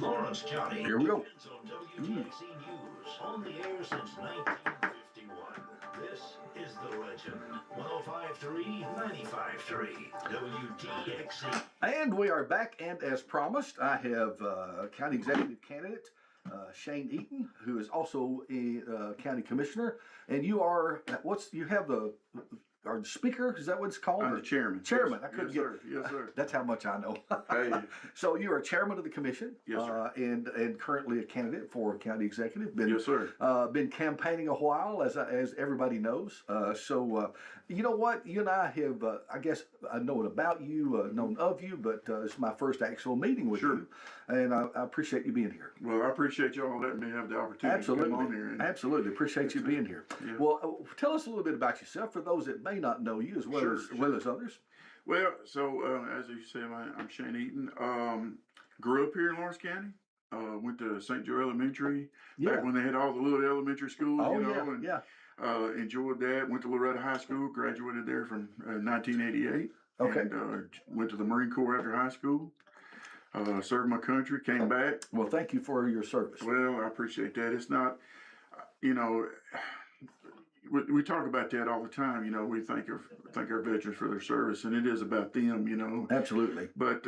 Lawrence County. Here we go. On WDXE News, on the air since 1951. This is The Legend. 105.3, 95.3, WDXE. And we are back, and as promised, I have County Executive Candidate Shane EATON, who is also a County Commissioner, and you are, you have the speaker, is that what it's called? I'm the chairman. Chairman, Yes, I couldn't yes, get sir. Yes, sir. That's how much I know. Hey. So you are chairman of the commission, Yes, sir. and currently a candidate for county executive. Yes, sir. Been campaigning a while, as everybody knows. So you know what? You and I have, I guess, known about you, known of you, but it's my first actual meeting with you, and I appreciate you being here. Well, I appreciate y'all letting me have the opportunity to come on here. Absolutely, appreciate you being here. Yeah. Well, tell us a little bit about yourself for those that may not know you as well as others. Well, so as you say, I'm Shane EATON. Grew up here in Lawrence County. Went to St. Joe Elementary back when they had all the little elementary schools. Enjoyed that. Went to Loretta High School. Graduated there from 1988. Okay. And went to the Marine Corps after high school. Served my country. Came back. Well, thank you for your service. Well, I appreciate that. It's not, we talk about that all the time. We thank our veterans for their service, and it is about them. Absolutely. But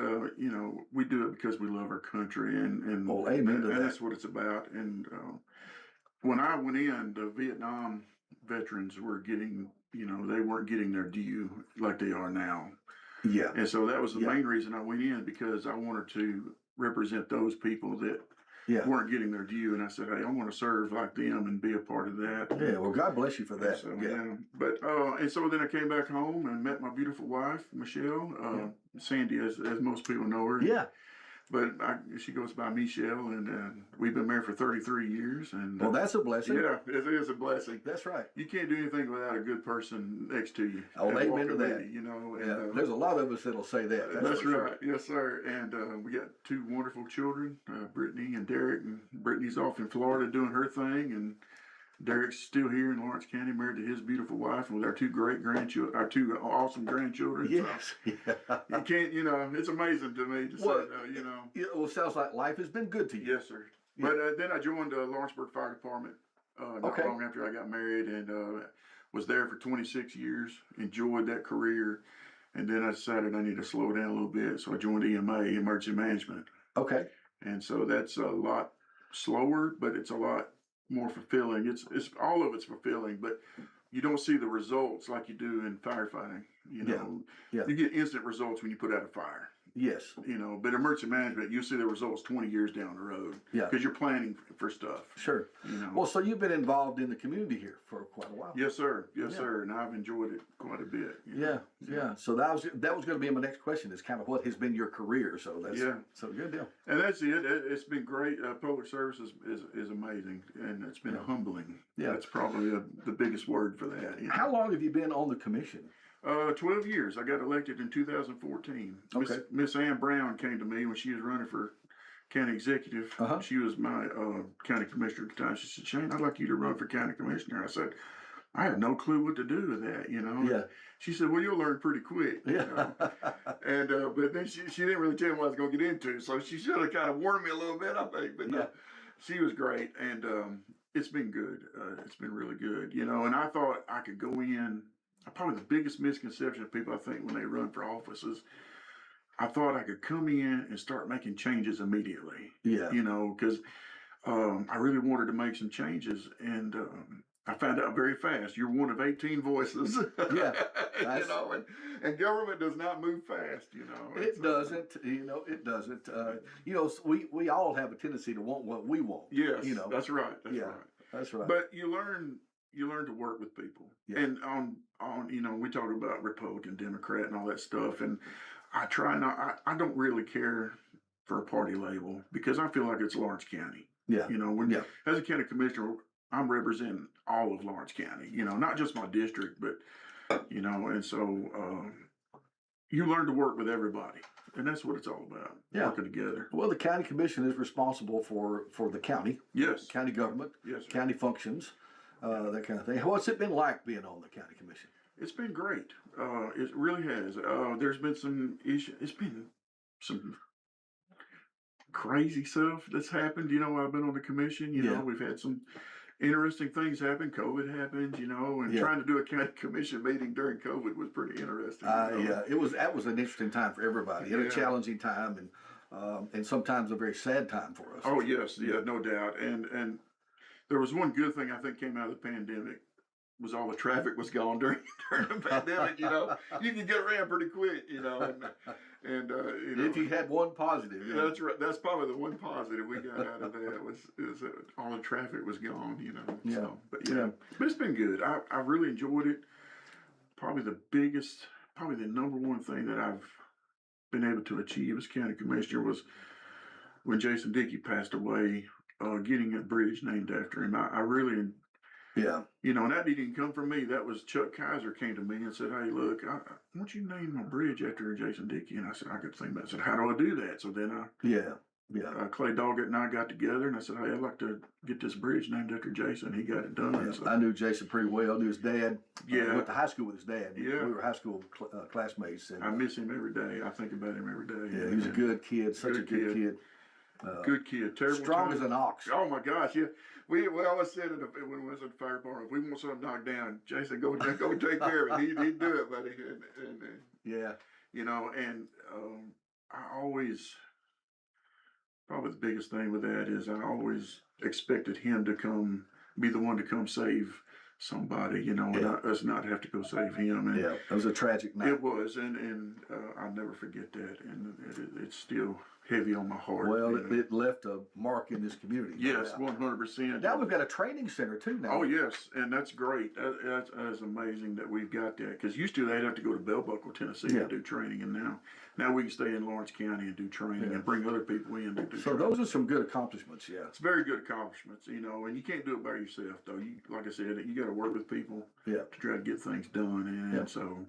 we do it because we love our country, and well, amen to that. That's what it's about. And when I went in, the Vietnam veterans were getting, they weren't getting their due like they are now. Yeah. And so that was the main reason I went in, because I wanted to represent those people that weren't getting their due, and I said, hey, I want to serve like them and be a part of that. Yeah, well, God bless you for that. So, But and so then I came back home and met my beautiful wife, Michelle, Sandy, as most people know her. Yeah. But she goes by Michelle, and we've been married for 33 years. And well, that's a blessing. Yeah, it is a blessing. That's right. You can't do anything without a good person next to you. Oh, amen to that. And, there's a lot of us that'll say that. That's right. Sure. Yes, sir. And we got two wonderful children, Brittany and Derek. And Brittany's off in Florida doing her thing, and Derek's still here in Lawrence County, married to his beautiful wife, and with our two great grandchildren, our two awesome grandchildren. Yes. So you can't, it's amazing to me to say, Well, it sounds like life has been good to you. Yes, sir. Yeah. But then I joined the Lawrenceburg Fire Department not long after I got married, and was there for 26 years, enjoyed that career. And then I decided I need to slow down a little bit, so I joined EMA, Emergency Management. Okay. And so that's a lot slower, but it's a lot more fulfilling. It's all of it's fulfilling, but you don't see the results like you do in firefighting. You get instant results when you put out a fire. Yes. But emergency management, you see the results 20 years down the road. Yeah. Because you're planning for stuff. Sure. Well, so you've been involved in the community here for quite a while. Yes, sir. Yes, sir. And I've enjoyed it quite a bit. Yeah. So that was going to be my next question. Is kind of what has been your career. So that's so good deal. And that's it. It's been great. Public service is amazing, and it's been humbling. Yeah. That's probably the biggest word for that. How long have you been on the commission? 12 years. I got elected in 2014. Okay. Miss Ann Brown came to me when she was running for county executive. She was my county commissioner at the time. She said, Shane, I'd like you to run for county commissioner. I said, I have no clue what to do with that, Yeah. She said, well, you'll learn pretty quick. Yeah. And but then she didn't really tell me what I was going to get into, so she should have kind of warned me a little bit, I think. But she was great, and it's been good. It's been really good, and I thought I could go in. Probably the biggest misconception of people, I think, when they run for office is I thought I could come in and start making changes immediately. Yeah. Because I really wanted to make some changes, and I found out very fast you're one of 18 voices. Yeah. And government does not move fast, It doesn't. It doesn't. We all have a tendency to want what we want. Yes. That's right. That's right. But you learn to work with people. Yeah. And on we talk about Republican, Democrat, and all that stuff. And I try not. I don't really care for a party label because I feel like it's Lawrence County. Yeah. As a county commissioner, I'm representing all of Lawrence County. Not just my district, but and so you learn to work with everybody, and that's what it's all about. Yeah. Working together. Well, the county commission is responsible for the county. Yes. County government. Yes. Sir. County functions. That kind of thing. What's it been like being on the county commission? It's been great. It really has. There's been some issues. It's been some crazy stuff that's happened. You know, I've been on the commission. You Yeah. know, we've had some interesting things happen. COVID happened, you know, and Yeah. trying to do a county commission meeting during COVID was pretty interesting. You know? Yeah, that was an interesting time for everybody, and a Yeah. challenging time, and sometimes a very sad time for us. Oh yes, yeah, no doubt. And there was one good thing I think came out of the pandemic was all the traffic was gone during the pandemic. You know, you can get around pretty quick. You know, and you know, If you had one positive, yeah, that's right. That's probably the one positive we got out of that is that all the traffic was gone. You know, Yeah. so, but Yeah. but it's been good. I really enjoyed it. Probably the number one thing that I've been able to achieve as county commissioner was when Jason Dickey passed away, getting a bridge named after him. I really, Yeah. you know, and that didn't come from me. That was Chuck Kaiser came to me and said, "Hey, look, I want you to name my bridge after Jason Dickey." And I said, I could think about it. I said, "How do I do that?" So then Yeah. Clay Doggett and I got together and I said, "Hey, I'd like to get this bridge named after Jason." He got it done. So, I knew Jason pretty well. Knew his dad. Yeah. Went to high school with his dad. Yeah. We were high school classmates. And, I miss him every day. I think about him every day. yeah, he was a good kid. Such a Good good kid. kid. Good kid. Terrible. Strong time. as an ox. Oh my gosh, yeah. We always said when we was at the fire department, if we want something knocked down, Jason, go take care of it. He'd do it, buddy. And Yeah. you know, and I always, probably the biggest thing with that is I always expected him to be the one to come save somebody, you know, and us not have to go save him. And Yeah. It was a tragic night. it was, and I'll never forget that, and it's still heavy on my heart. Well, you know. it left a mark in this community. Yes, 100%. Now we've got a training center too now. Oh yes, and that's great. That's amazing that we've got that. Because used to they'd have to go to Bell Buckle, Tennessee Yeah. to do training, and now we can stay in Lawrence County and do training and bring other people in to do So training. those are some good accomplishments. Yeah. It's very good accomplishments, you know, and you can't do it by yourself though. You, like I said, you got to work with people Yeah. to try to get things done, and so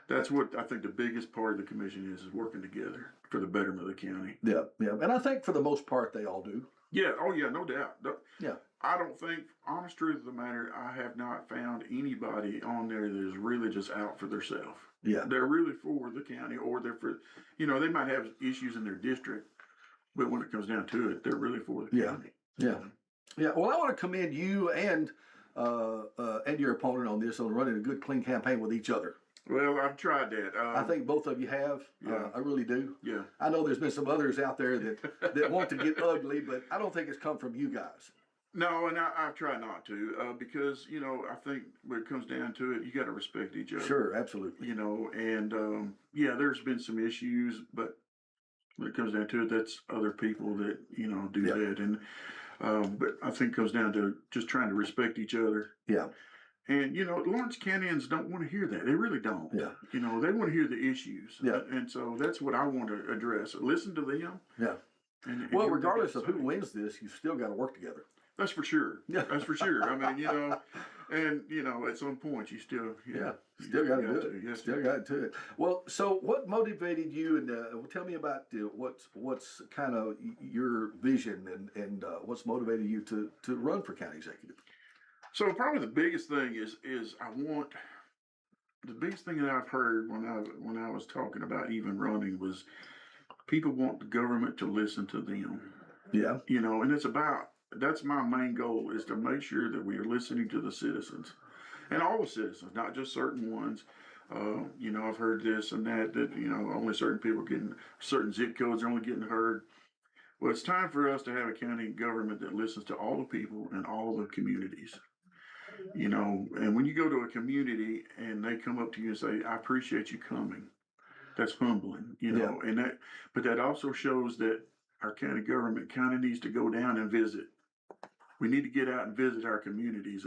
that's what I think the biggest part of the commission is working together for the betterment of the county. Yeah. Yeah. And I think for the most part they all do. Yeah. Oh yeah. No doubt. Yeah. I don't think, honest truth of the matter, I have not found anybody on there that is really just out for themselves. Yeah. They're really for the county, or they're for, you know, they might have issues in their district, but when it comes down to it, they're really for the county. Yeah. Yeah. Well, I want to commend you and your opponent on this on running a good, clean campaign with each other. Well, I've tried that. I think both of you have. Yeah. I really do. Yeah. I know there's been some others out there that want to get ugly, but I don't think it's come from you guys. No, and I've tried not to because, you know, I think when it comes down to it, you got to respect each other. Sure, absolutely. You know, and yeah, there's been some issues, but when it comes down to it, that's other people that, you know, do that. And but I think it comes down to just trying to respect each other. Yeah. And, you know, Lawrence Countyans don't want to hear that. They really don't. Yeah. You know, they want to hear the issues. Yeah. And so that's what I want to address. Listen to them. Yeah. And Well, hear what regardless they of say. who wins this, you've still got to work together. That's for sure. Yeah. That's for sure. I mean, you know, and, you know, at some point you still, Still got to do it. Yes, Still got to do it. Well, so what motivated you, and tell me about what's kind of your vision and what's motivated you to run for county executive? So probably the biggest thing is the biggest thing that I've heard when I was talking about even running was people want the government to listen to them. Yeah. You know, and that's my main goal is to make sure that we are listening to the citizens and all the citizens, not just certain ones. You know, I've heard this and that, you know, only certain people certain zip codes are only getting heard. Well, it's time for us to have a county government that listens to all the people and all the communities. You know, and when you go to a community and they come up to you and say, "I appreciate you coming," that's humbling, you know, but that also shows that our county government kind of needs to go down and visit. We need to get out and visit our communities,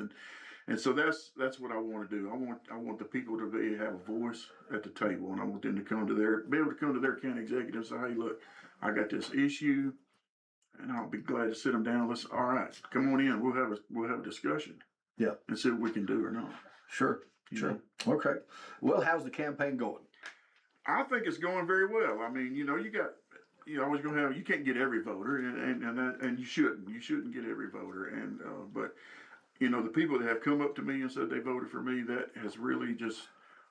and so that's what I want to do. I want the people to have a voice at the table, and I want them to be able to come to their county executive and say, "Hey, look, I got this issue," and I'll be glad to sit them down. All right, come on in. We'll have a discussion. Yeah. And see what we can do or not. Sure. Sure. Okay. Well, how's the campaign going? I think it's going very well. I mean, you know, you're always going to have, you can't get every voter, and you shouldn't get every voter. And but you know, the people that have come up to me and said they voted for me, that has really just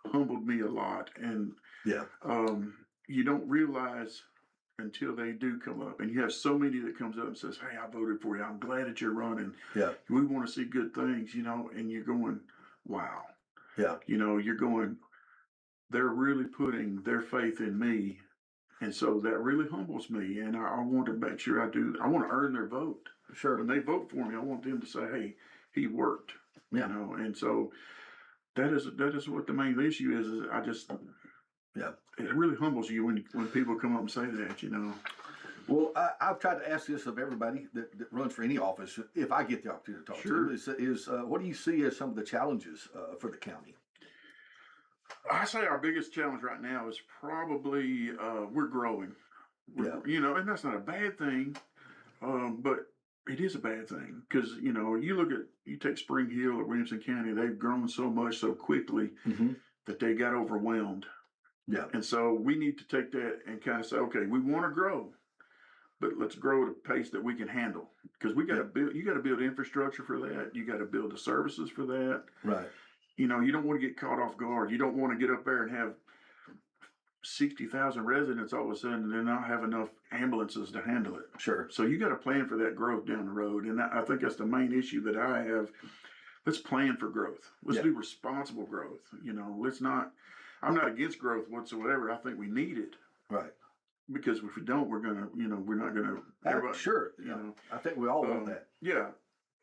humbled me a lot. And Yeah. you don't realize, until they do come up. And you have so many that comes up and says, "Hey, I voted for you. I'm glad that you're running. Yeah. We want to see good things," and you're going, wow. Yeah. You're going, they're really putting their faith in me. And so that really humbles me. And I want to make sure I want to earn their vote. Sure. When they vote for me, I want them to say, "Hey, he worked." Yeah. And so that is what the main issue is I just, Yeah. it really humbles you when people come up and say that. Well, I've tried to ask this of everybody that runs for any office, if I get the opportunity to talk Sure. to them, is what do you see as some of the challenges for the county? I say our biggest challenge right now is probably we're growing. And that's not a bad thing, but it is a bad thing because you take Spring Hill or Williamson County, they've grown so much so quickly that they got overwhelmed. Yeah. And so we need to take that and kind of say, okay, we want to grow, but let's grow at a pace that we can handle because we got to build. You got to build infrastructure for that. You got to build the services for that. Right. You don't want to get caught off guard. You don't want to get up there and have 60,000 residents all of a sudden and then not have enough ambulances to handle it. Sure. So you got to plan for that growth down the road. And I think that's the main issue that I have. Let's plan for growth. Let's do responsible growth. I'm not against growth whatsoever. I think we need it. Right. Because if we don't, we're not gonna. Sure. I think we all want that. Yeah.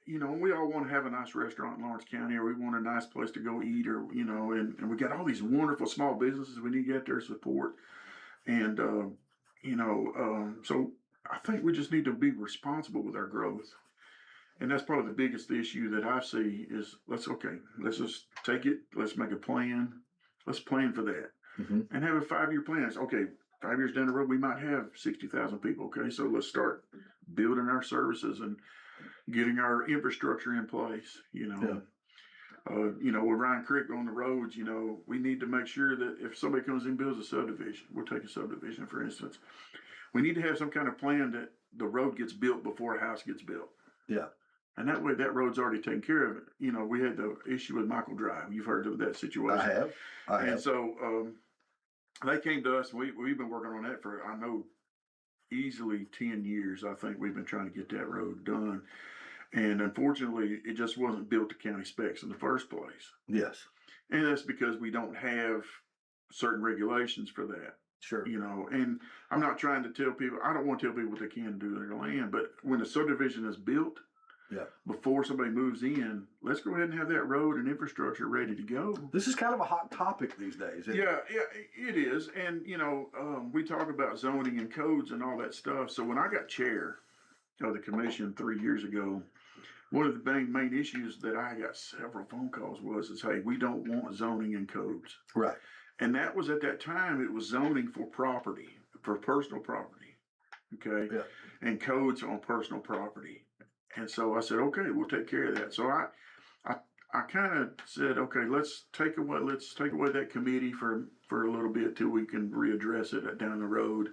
We all want to have a nice restaurant in Lawrence County, or we want a nice place to go eat, or and we got all these wonderful small businesses we need to get their support, and so I think we just need to be responsible with our growth, and that's probably the biggest issue that I see is let's just take it, let's make a plan, let's plan for that, and have a 5-year plan. It's okay. 5 years down the road, we might have 60,000 people. Okay, so let's start building our services and getting our infrastructure in place. With Ryan Creek on the roads, we need to make sure that if somebody comes in and builds a subdivision, we'll take a subdivision for instance, we need to have some kind of plan that the road gets built before a house gets built. Yeah. And that way, that road's already taken care of. We had the issue with Michael Drive. You've heard of that situation. I have. And so they came to us. We've been working on that for, I know, easily 10 years. I think we've been trying to get that road done. And unfortunately, it just wasn't built to county specs in the first place. Yes. And that's because we don't have certain regulations for that. Sure. And I'm not trying to tell people, I don't want to tell people what they can do with their land, but when a subdivision is built, before somebody moves in, let's go ahead and have that road and infrastructure ready to go. This is kind of a hot topic these days. Yeah, it is. And, we talk about zoning and codes and all that stuff. So when I got chair of the commission 3 years ago, one of the main issues that I got several phone calls was, hey, we don't want zoning and codes. Right. And that was at that time, it was zoning for property, for personal property. Okay. Yeah. And codes on personal property. And so I said, okay, we'll take care of that. So I kind of said, okay, let's take away that committee for a little bit till we can readdress it down the road.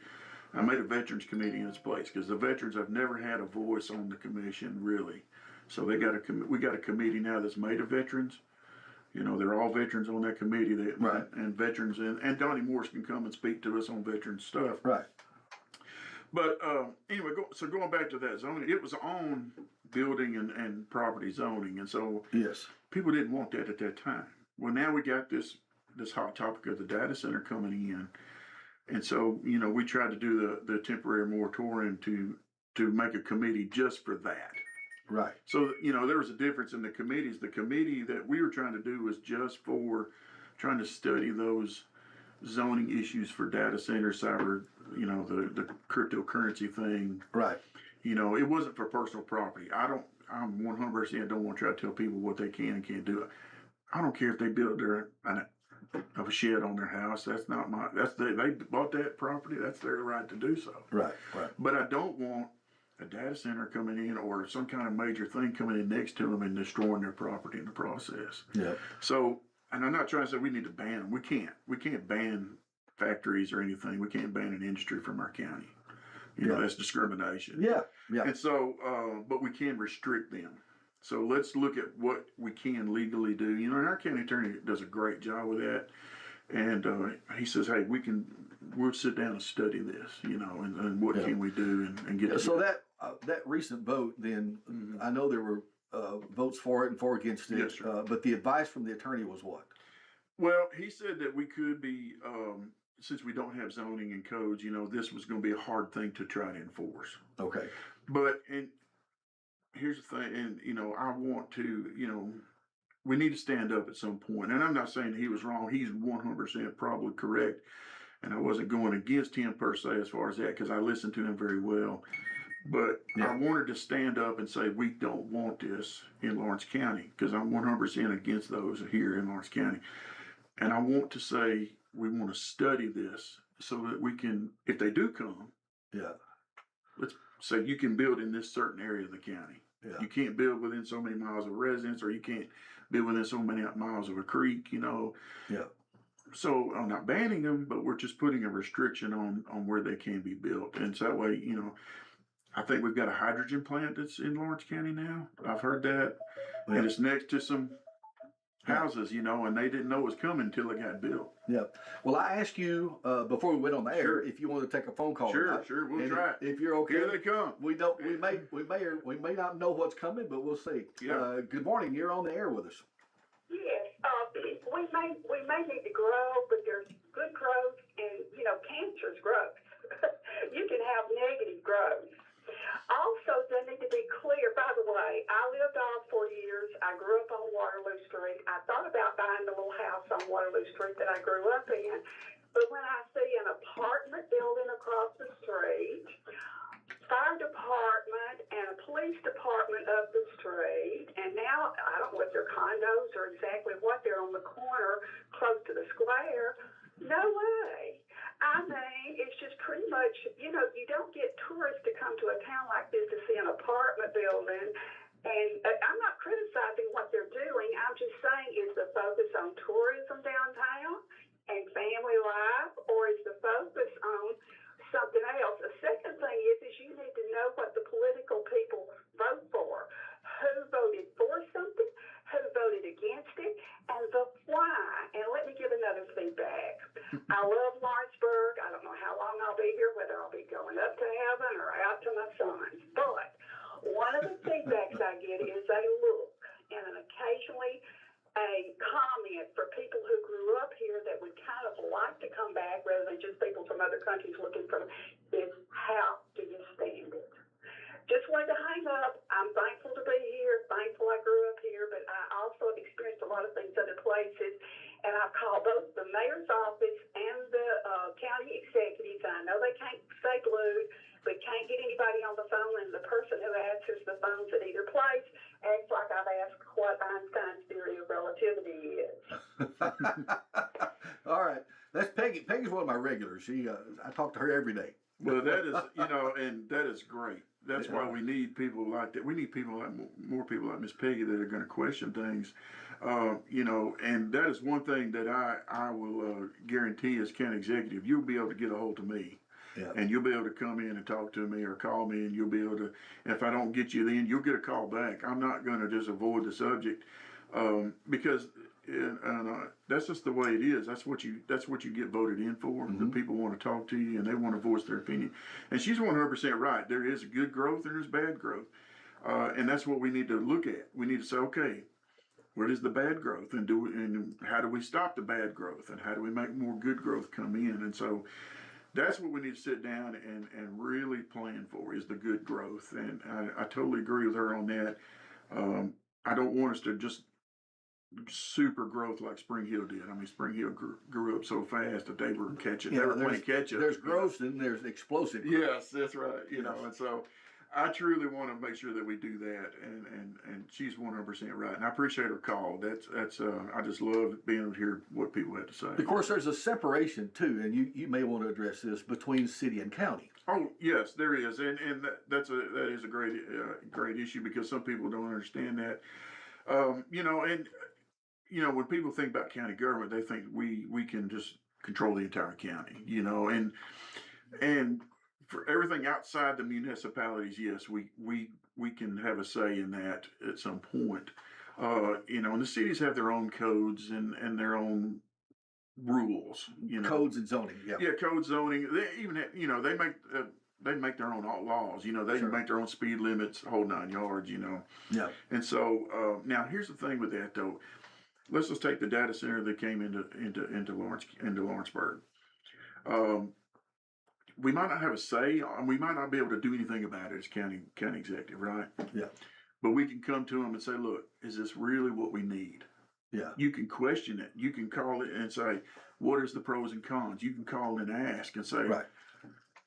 I made a veterans committee in its place because the veterans have never had a voice on the commission really. So we got a committee now that's made of veterans. They're all veterans on that committee. Right. And veterans and Donnie Morris can come and speak to us on veteran stuff. Right. But anyway, going back to that zoning, it was on building and property zoning, and so yes, people didn't want that at that time. Well, now we got this hot topic of the data center coming in, and so we tried to do the temporary moratorium to make a committee just for that. Right. So there was a difference in the committees. The committee that we were trying to do was just for trying to study those zoning issues for data centers, cyber, the cryptocurrency thing. Right. It wasn't for personal property. I'm 100% don't want to try to tell people what they can and can't do. I don't care if they built a shed on their house. That's not they bought that property. That's their right to do so. Right. Right. But I don't want a data center coming in or some kind of major thing coming in next to them and destroying their property in the process. Yeah. So, and I'm not trying to say we need to ban them. We can't ban factories or anything. We can't ban an industry from our county. That's discrimination. Yeah. Yeah. And so, but we can restrict them. So let's look at what we can legally do. And our county attorney does a great job with that. And he says, hey, we can we'll sit down and study this, you know, and what can we do and get. So that recent vote, then I know there were votes for it and 4 against it. Yes, sir. But the advice from the attorney was what? Well, he said that we could be, since we don't have zoning and codes, you know, this was going to be a hard thing to try to enforce. Okay. But, and here's the thing, and, you know, I want to, you know, we need to stand up at some point. And I'm not saying he was wrong. He's 100% probably correct. And I wasn't going against him per se as far as that, because I listened to him very well. But I wanted to stand up and say, we don't want this in Lawrence County, because I'm 100% against those here in Lawrence County. And I want to say, we want to study this so that we can, if they do come, let's say you can build in this certain area of the county. You can't build within so many miles of residence, or you can't build within so many miles of a creek, you know. So I'm not banning them, but we're just putting a restriction on where they can be built. And so that way, you know, I think we've got a hydrogen plant that's in Lawrence County now. I've heard that. And it's next to some houses, you know, and they didn't know it was coming until it got built. Well, I asked you before we went on the air if you want to take a phone call. Sure, we'll try it. If you're okay. Here they come. We may not know what's coming, but we'll see. Good morning. You're on the air with us. Yes, we may need to grow, but there's good growth and, you know, cancer's growth. You can have negative growth. Also, they need to be clear. By the way, I lived off 4 years. I grew up on Waterloo Street. I thought about buying the little house on Waterloo Street that I grew up in. But when I see an apartment building across the street, fire department and a police department up the street, and now I don't know if they're condos or exactly what, they're on the corner close to the square. No way. I mean, it's just pretty much, you know, you don't get tourists to come to a town like this to see an apartment building. And I'm not criticizing what they're doing. I'm just saying, is the focus on tourism downtown and family life, or is the focus on something else? The second thing is you need to know what the political people vote for. Who voted for something, who voted against it, and the why. And let me give another feedback. I love Lawrenceburg. I don't know how long I'll be here, whether I'll be going up to heaven or out to my sons. But one of the feedbacks I get is a look and occasionally a comment for people who grew up here that would kind of like to come back rather than just people from other countries looking for is how do you stand it? Just wanted to hang up. I'm thankful to be here, thankful I grew up here, but I also have experienced a lot of things other places, and I've called both the mayor's office and the county executives. I know they can't stay glued, but can't get anybody on the phone, and the person who answers the phones at either place acts like I've asked what Einstein's theory of relativity is. All right. That's Peggy. Peggy's one of my regulars. I talk to her every day. Well, that is, you know, and that is great. That's why we need people like that. We need people like more people like Miss Peggy that are going to question things, you know. And that is one thing that I will guarantee as county executive. You'll be able to get a hold of me, and you'll be able to come in and talk to me or call me, and you'll be able to. And if I don't get you, then you'll get a call back. I'm not going to just avoid the subject because. That's just the way it is. That's what you get voted in for. The people want to talk to you and they want to voice their opinion. And she's 100% right. There is good growth and there's bad growth, and that's what we need to look at. We need to say, okay, where is the bad growth, and how do we stop the bad growth, and how do we make more good growth come in? And so that's what we need to sit down and really plan for is the good growth. And I totally agree with her on that. I don't want us to just super growth like Spring Hill did. I mean, Spring Hill grew up so fast that they were catching. They were playing catch up. There's growth and there's explosive growth. Yes, that's right. You know, and so I truly want to make sure that we do that. And she's 100% right. And I appreciate her call. That's I just love being able to hear what people have to say. Of course, there's a separation too, and you may want to address this between city and county. Oh yes, there is, and that is a great issue because some people don't understand that. You know, and you know, when people think about county government, they think we can just control the entire county, you know, and for everything outside the municipalities, yes, we can have a say in that at some point. You know, and the cities have their own codes and their own rules, you know, Codes and zoning. Yeah. yeah, code zoning. They even have, you know, they make their own laws. You know, they Sure. make their own speed limits, whole 9 yards. You know, Yeah. and so now here's the thing with that though. Let's just take the data center that came into Lawrenceburg. We might not have a say, and we might not be able to do anything about it as county executive, right? Yeah. But we can come to them and say, look, is this really what we need? Yeah. You can question it. You can call it and say, what is the pros and cons? You can call and ask and say, Right.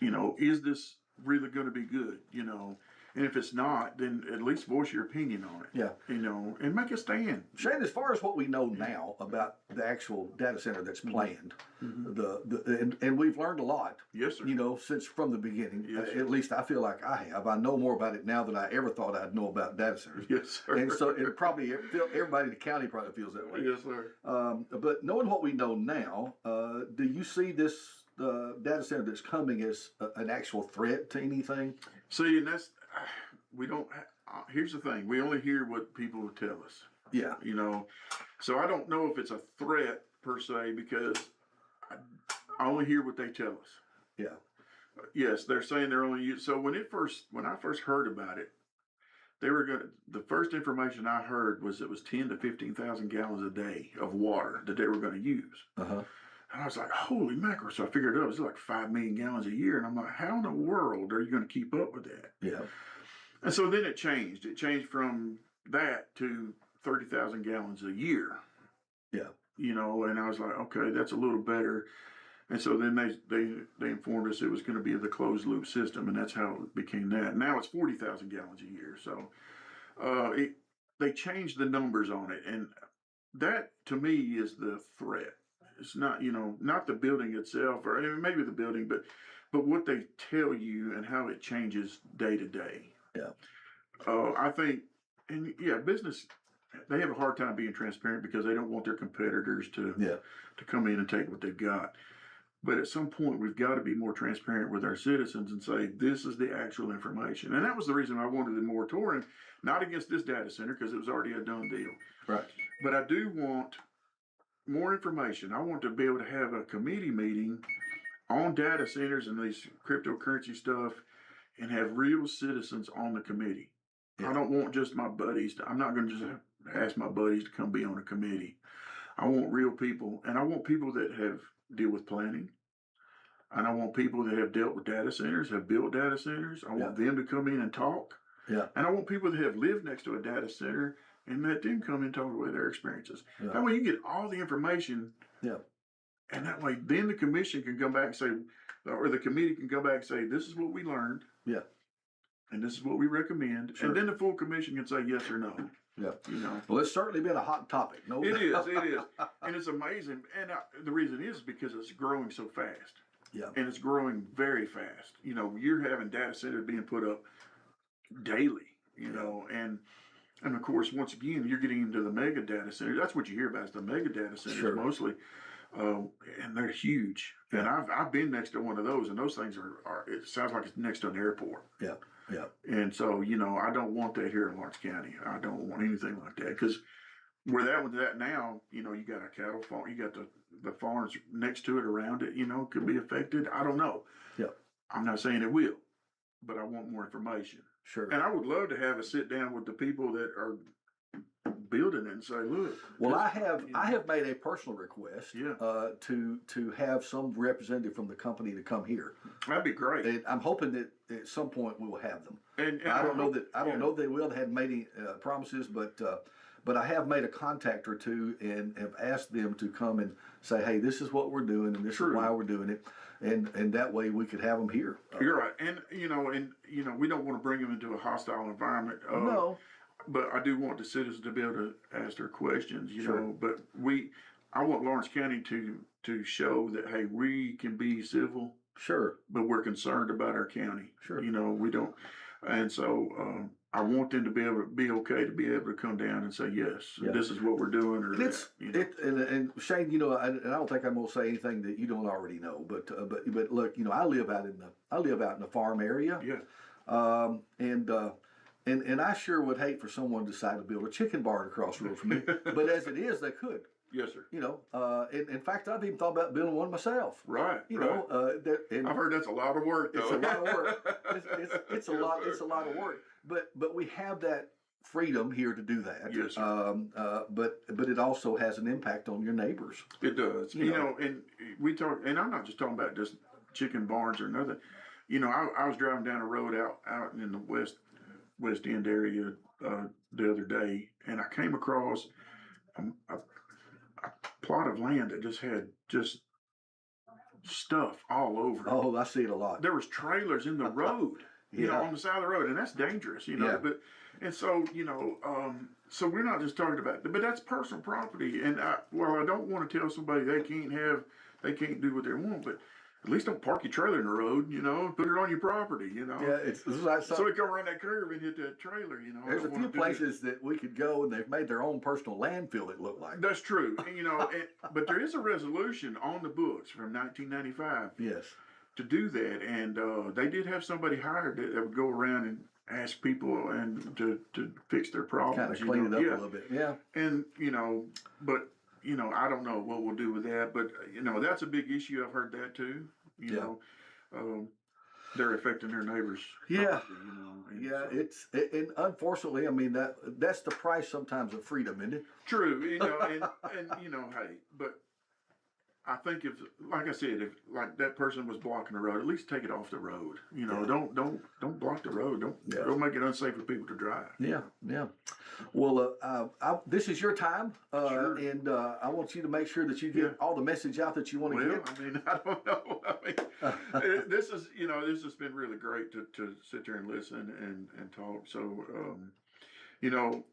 you know, is this really going to be good? You know, and if it's not, then at least voice your opinion on it. Yeah. You know, and make a stand. Shane, as far as what we know now about the actual data center that's planned, and we've learned a lot, Yes, sir. you know, since from the beginning. Yes, sir. At least I feel like I have. I know more about it now than I ever thought I'd know about data centers. Yes, sir. And so it probably everybody in the county probably feels that way. Yes, sir. But knowing what we know now, do you see this data center that's coming as an actual threat to anything? See, and that's, we don't, here's the thing. We only hear what people tell us. Yeah. You know, so I don't know if it's a threat per se because I only hear what they tell us. Yeah. Yes, they're saying they're only using. So when I first heard about it, the first information I heard was it was 10 to 15,000 gallons a day of water that they were going to use. Uh-huh. And I was like, holy mackerel. So I figured it was like 5 million gallons a year. And I'm like, how in the world are you going to keep up with that? Yeah. And so then it changed. It changed from that to 30,000 gallons a year. Yeah. You know, and I was like, okay, that's a little better. And so then they informed us it was going to be the closed loop system, and that's how it became that. Now it's 40,000 gallons a year. So they changed the numbers on it, and that to me is the threat. It's not, you know, not the building itself, or maybe the building, but what they tell you and how it changes day to day. Yeah. I think, and yeah, business, they have a hard time being transparent because they don't want their competitors to come in and take what they've got. But at some point, we've got to be more transparent with our citizens and say, this is the actual information. And that was the reason I wanted the moratorium, not against this data center, because it was already a done deal. Right. But I do want more information. I want to be able to have a committee meeting on data centers and these cryptocurrency stuff and have real citizens on the committee. Yeah. I don't want just my buddies. I'm not going to just ask my buddies to come be on a committee. I want real people, and I want people that have deal with planning. And I want people that have dealt with data centers, have built data centers. I want them to come in and talk. Yeah. And I want people that have lived next to a data center and let them come and talk about their experiences. Yeah. That way you get all the information. Yeah. And that way then the commission can come back and say, or the committee can go back and say, this is what we learned. Yeah. And this is what we recommend. Sure. And then the full commission can say yes or no. Yeah. You know. Well, it's certainly been a hot topic. No. It is. And it's amazing. And the reason is because it's growing so fast. Yeah. And it's growing very fast. You know, you're having data centers being put up daily, you know, and of course, once again, you're getting into the mega data centers. That's what you hear about is the mega data centers mostly. And they're huge. And I've been next to one of those, and those things are it sounds like it's next to an airport. Yeah. Yeah. And so, you know, I don't want that here in Lawrence County. I don't want anything like that because where that one's at now, you know, you got a cattle farm, you got the farms next to it, around it, you know, could be affected. I don't know. Yeah. I'm not saying it will, but I want more information. Sure. And I would love to have a sit down with the people that are building it and say, look. Well, I have made a personal request to have some representative from the company to come here. That'd be great. And I'm hoping that at some point we will have them. And I don't know they will. They haven't made any promises, but I have made a contact or two and have asked them to come and say, hey, this is what we're doing and this is why we're doing it. And that way we could have them here. You're right. And we don't want to bring them into a hostile environment. No. But I do want the citizens to be able to ask their questions, you know. But I want Lawrence County to show that, hey, we can be civil. Sure. But we're concerned about our county. Sure. You know, we don't. And so I want them to be able to be okay to be able to come down and say, yes, this is what we're doing. Or and Shane, you know, and I don't think I'm going to say anything that you don't already know. But look, you know, I live out in the farm area. Yeah. And I sure would hate for someone to decide to build a chicken barn across the road from me. But as it is, they could. Yes, sir. You know, in fact, I've even thought about building one myself. Right. You right. know, and I've heard that's a lot of work, though. it's a lot of work. It's a Yes, lot. sir. It's a lot of work. But we have that freedom here to do that. Yes, sir. But it also has an impact on your neighbors. It does. You know, and we talk, and I'm not just talking about just chicken barns or nothing. You know, I was driving down a road out in the West End area the other day, and I came across a plot of land that just had just stuff all over it. Oh, I see it a lot. There was trailers in the road, you know, Yeah. on the side of the road, and that's dangerous, you know. Yeah. But and so you know, so we're not just talking about, but that's personal property. And I don't want to tell somebody they can't do what they want, but at least don't park your trailer in the road, you know. Put it on your property, you know. Yeah, it's like So it go around that curve and hit that trailer, you know. I there's a don't few wanna do places that we could go, and they've made their own personal landfill. It looked like. That's true, and, you know. But there is a resolution on the books from 1995 Yes. to do that, and they did have somebody hired that would go around and ask people and to fix their problems. Kind of you clean know? it up Yeah. a little bit. Yeah. And you know, but you know, I don't know what we'll do with that, but you know, that's a big issue. I've heard that too. You Yeah. know, they're affecting their neighbors. Yeah. property, you know, and Yeah, so- and unfortunately, I mean that's the price sometimes of freedom, isn't it? true. You know, and you know, hey, but I think if, like I said, if like that person was blocking the road, at least take it off the road. You know, Yeah. don't block the road. Yeah. Don't make it unsafe for people to drive. Yeah, yeah. Well, this is your time, Sure. and I want you to make sure that you get Yeah. all the message out that you want to Well, get. I mean, I don't know. I mean, this is, you know, this has been really great to sit there and listen and talk. So, you know,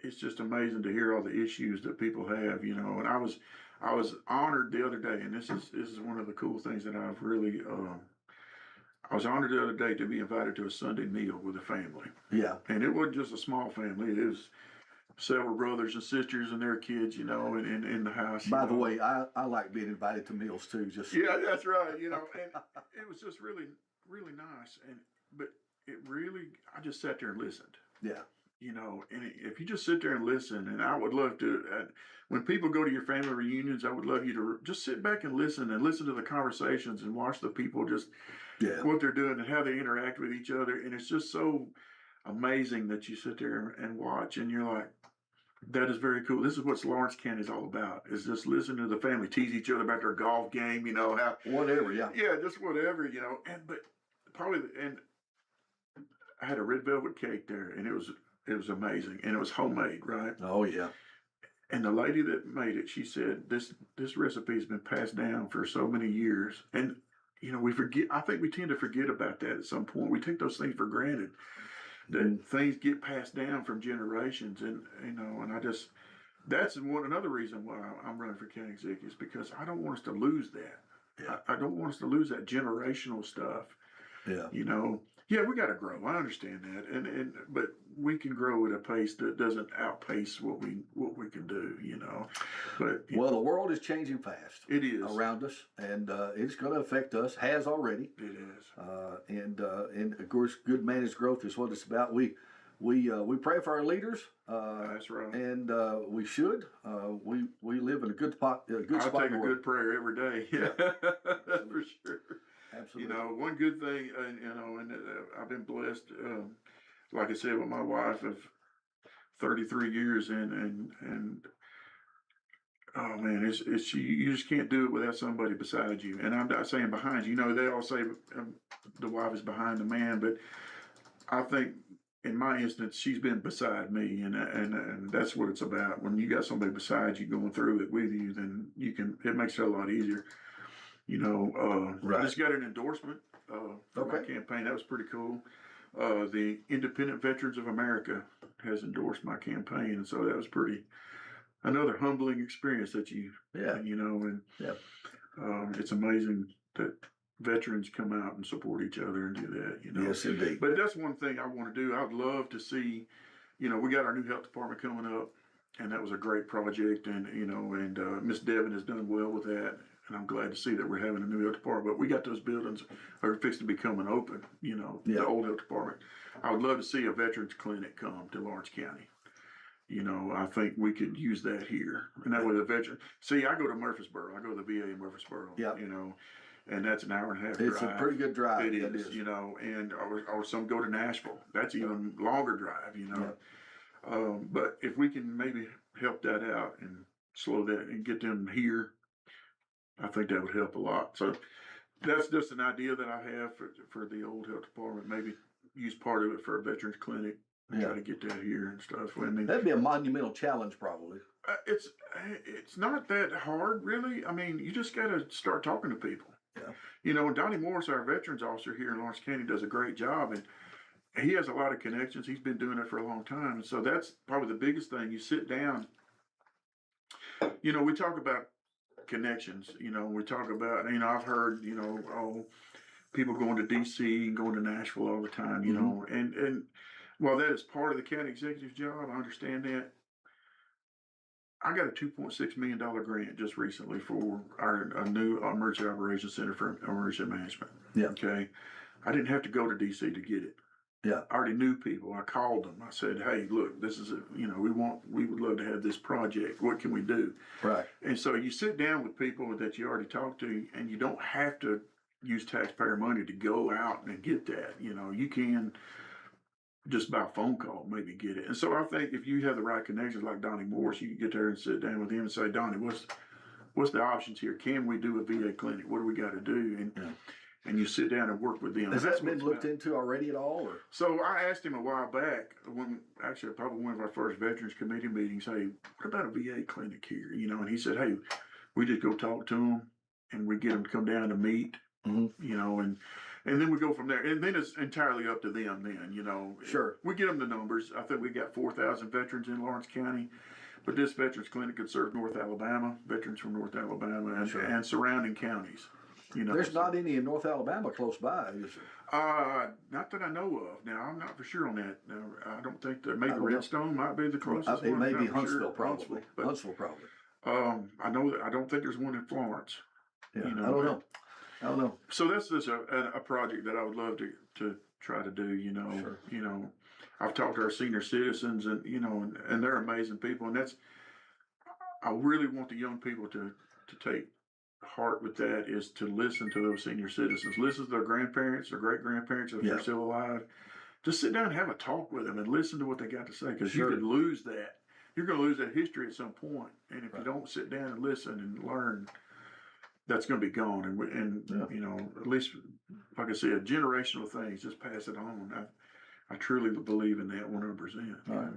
it's just amazing to hear all the issues that people have, you know. And I was honored the other day, and this is one of the cool things that I've really, I was honored the other day to be invited to a Sunday meal with a family. Yeah, And it wasn't just a small family. It was several brothers and sisters and their kids, you know, in the house. you by the know. way, I like being invited to meals too. Just Yeah, that's right. You know, and it was just really, really nice. But it really, I just sat there and listened. yeah, You know, and if you just sit there and listen, and I would love to, when people go to your family reunions, I would love you to just sit back and listen to the conversations and watch the people just yeah, what they're doing and how they interact with each other. And it's just so amazing that you sit there and watch, and you're like, that is very cool. This is what Lawrence County is all about, is just listening to the family tease each other about their golf game, you know, how, whatever. Yeah, yeah, just whatever, you know. But I had a red velvet cake there, and it was amazing, and it was homemade, right? oh yeah, And the lady that made it, she said, this recipe has been passed down for so many years. And, you know, we forget, I think we tend to forget about that at some point. We take those things for granted, that things get passed down from generations. And, you know, and that's another reason why I'm running for county executive, is because I don't want us to lose that. Yeah. I don't want us to lose that generational stuff. yeah. You know, yeah, we got to grow. I understand that, but we can grow at a pace that doesn't outpace what we can do. You know, but Well, the world is changing fast it is around us, and it's going to affect us. Has already. It is. And of course, good managed growth is what it's about. We pray for our leaders. That's right. And we should. We live in a good spot. I Good spot. take in a the world. good prayer every day. Yeah, that's for sure. Absolutely. You know, one good thing, you know, and I've been blessed. Like I said, with my wife of 33 years, and oh man, it's you just can't do it without somebody beside you. And I'm not saying behind you. You know, they all say the wife is behind the man, but I think in my instance, she's been beside me, and that's what it's about. When you got somebody beside you going through it with you, then it makes it a lot easier. You know, Right. I just got an endorsement for my Okay. campaign. That was pretty cool. The Independent Veterans of America has endorsed my campaign, and so that was another humbling experience that you know, and Yeah. it's amazing that veterans come out and support each other and do that, you know. Yes, indeed. But that's one thing I want to do. I'd love to see, you know, we got our new health department coming up, and that was a great project, and you know, and Miss Devin has done well with that, and I'm glad to see that we're having a new health department. But we got those buildings are fixing to be coming open, you know, Yeah. the old health department. I would love to see a veterans clinic come to Lawrence County. You know, I think we could use that here. And that way the veteran, see, I go to Murfreesboro. I go to the VA in Murfreesboro. Yeah. You know, and that's an hour and a half It's drive. a pretty good drive. It That is, you know, and or some go to Nashville. That's even longer drive, you know. But if we can maybe help that out and slow that and get them here, I think that would help a lot. So that's just an idea that I have for the old health department. Maybe use part of it for a veterans clinic. Yeah. Try to get that here and stuff. I mean, That'd be a monumental challenge, probably. it's not that hard, really. I mean, you just got to start talking to people. Yeah. You know, Donnie Morris, our veterans officer here in Lawrence County, does a great job, and he has a lot of connections. He's been doing it for a long time, and so that's probably the biggest thing. You sit down. You know, we talk about connections. You know, we talk about. You know, I've heard. You know, people going to D.C. and going to Nashville all the time. You know, and while that is part of the county executive's job, I understand that. I got a $2.6 million grant just recently for a new emergency operations center for emergency management. Yeah. Okay. I didn't have to go to DC to get it. Yeah. I already knew people. I called them. I said, "Hey, look, this is we would love to have this project. What can we do?" Right. And so you sit down with people that you already talked to, and you don't have to use taxpayer money to go out and get that. You know, you can just by phone call, maybe get it. And so I think if you have the right connections like Donnie Morris, you can get there and sit down with him and say, "Donnie, what's the options here? Can we do a VA clinic? What do we got to do?" And you sit down and work with them. Has that been looked into already at all? Or? So I asked him a while back, probably one of our first Veterans Committee meetings, "Hey, what about a VA clinic here?" You know, and he said, "Hey, we just go talk to them and we get them to come down to meet, you know, and then we go from there. And then it's entirely up to them then, you know. Sure. We get them the numbers. I think we got 4,000 veterans in Lawrence County. But this veterans clinic could serve North Alabama, veterans from North Alabama and surrounding counties. You know, there's not any in North Alabama close by, is there? Not that I know of. Now, I'm not for sure on that. Now, I don't think that maybe Redstone might be the closest It one. may be Huntsville, Huntsville, probably. Huntsville, probably. I know that I don't think there's one in Florence. Yeah, you know, I don't know. So that's just a project that I would love to try to do. You know, Sure. You know, I've talked to our senior citizens, and you know, and they're amazing people, and I really want the young people to take heart with that, is to listen to those senior citizens, listen to their grandparents, their great grandparents if they're still alive. Just sit down and have a talk with them and listen to what they got to say, because you could lose that. You're going to lose that history at some point, and if you don't sit down and listen and learn, that's going to be gone. And you know, at least like I said, generational things, just pass it on. I truly believe in that 100%. All right.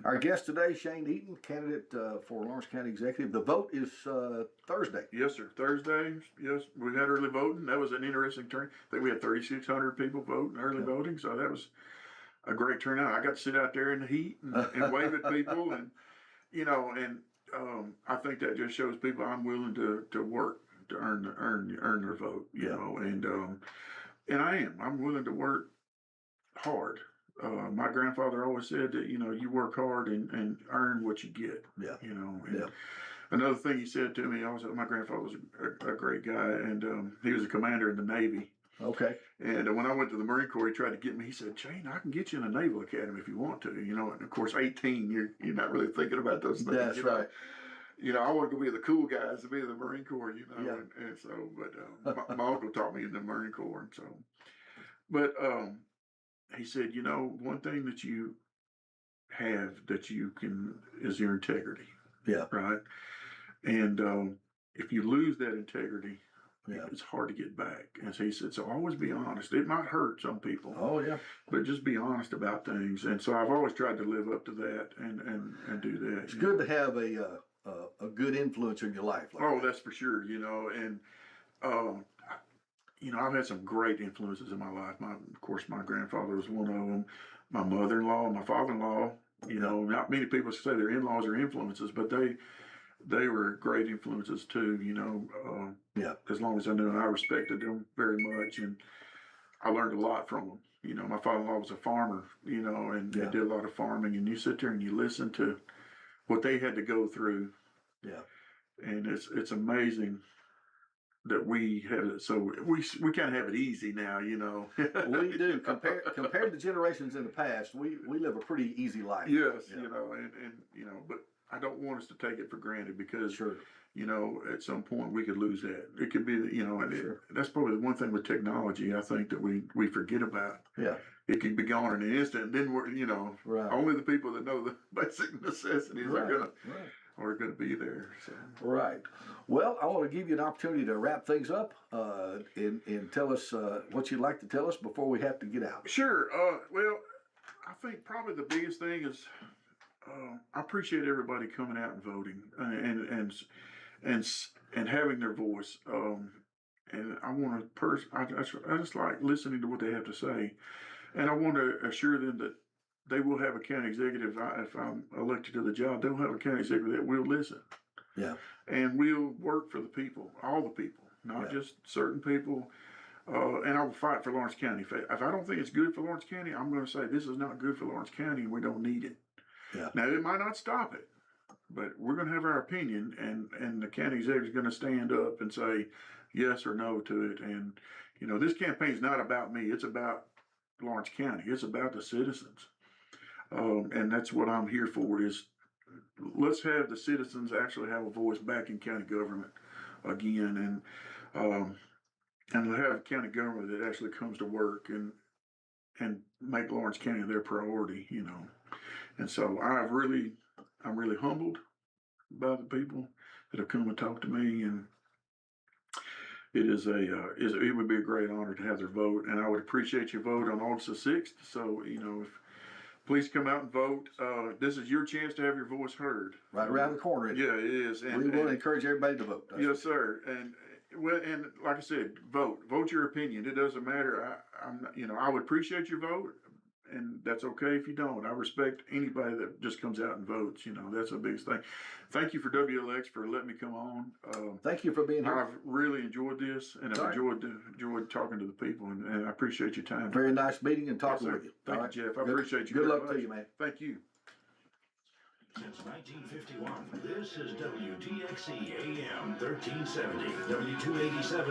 Our guest today, Shane Eaton, candidate for Lawrence County Executive. The vote is Thursday. Yes, sir. Thursday. Yes, we had early voting. That was an interesting turn. I think we had 3,600 people voting early voting, so that was a great turnout. I got to sit out there in the heat and wave at people, and you know, and I think that just shows people I'm willing to work to earn their vote. You know, and I'm willing to work hard. My grandfather always said that, you know, you work hard and earn what you get. Yeah. You know. And another thing he said to me also, my grandfather was a great guy, and he was a commander in the Navy. Okay. And when I went to the Marine Corps, he tried to get me. He said, "Shane, I can get you in the Naval Academy if you want to." You know, and of course, 18, you're not really thinking about those things. That's right. You know, I wanted to be the cool guys to be in the Marine Corps. You know, and so, but my uncle taught me in the Marine Corps, and so, but. He said, "You know, one thing that you have that you can is your integrity." Yeah. Right. And if you lose that integrity, it's hard to get back. And so he said, "So always be honest. It might hurt some people. Oh yeah. But just be honest about things." And so I've always tried to live up to that and do that. It's good to have a good influence in your life. Like that's for sure. You know, and you know, I've had some great influences in my life. Of course, my grandfather was one of them. My mother-in-law, my father-in-law. You know, not many people say their in-laws are influences, but they were great influences too. You know, as long as I knew, and I respected them very much, and I learned a lot from them. You know, my father-in-law was a farmer. You know, and they did a lot of farming, and you sit there and you listen to what they had to go through. Yeah, and it's amazing that we have. So we kind of have it easy now, you know. We do compared to generations in the past. We live a pretty easy life. Yes, Yeah. you know, and you know, but I don't want us to take it for granted because Sure. you know, at some point we could lose that. It could be, you know, and Sure. that's probably the one thing with technology I think that we forget about. Yeah. It can be gone in an instant. And then we're, you know, Right. only the people that know the basic necessities Right. are Right. gonna be there. So. Right. Well, I want to give you an opportunity to wrap things up and tell us what you'd like to tell us before we have to get out. Sure. Well, I think probably the biggest thing is I appreciate everybody coming out and voting and having their voice. And I want to I just like listening to what they have to say, and I want to assure them that they will have a county executive. If I'm elected to the job, they'll have a county executive that will listen. Yeah. And we'll work for the people, all the people, not just certain people. And I will fight for Lawrence County. If I don't think it's good for Lawrence County, I'm going to say this is not good for Lawrence County and we don't need it. Yeah. Now, it might not stop it, but we're going to have our opinion, and the county executive is going to stand up and say yes or no to it. And, you know, this campaign is not about me. It's about Lawrence County. It's about the citizens. And that's what I'm here for is let's have the citizens actually have a voice back in county government again, and have a county government that actually comes to work and make Lawrence County their priority, you know. And so I'm really humbled by the people that have come and talked to me, and it would be a great honor to have their vote, and I would appreciate your vote on August the 6th. So, you know, please come out and vote. This is your chance to have your voice heard. Right around the corner. Yeah, it is. And we want to encourage everybody to vote. Yes, sir. And like I said, vote your opinion. It doesn't matter. I would appreciate your vote, and that's okay if you don't. I respect anybody that just comes out and votes. You know, that's the biggest thing. Thank you for WLX for letting me come on. Thank you for being here. I've really enjoyed this, and I've enjoyed talking to the people, and I appreciate your time. Very nice meeting and talking Yes, with you. Thank you, Jeff. I appreciate you. Good very luck much. to you, man. Thank you. Since 1951, this is WDXE AM 1370, W287.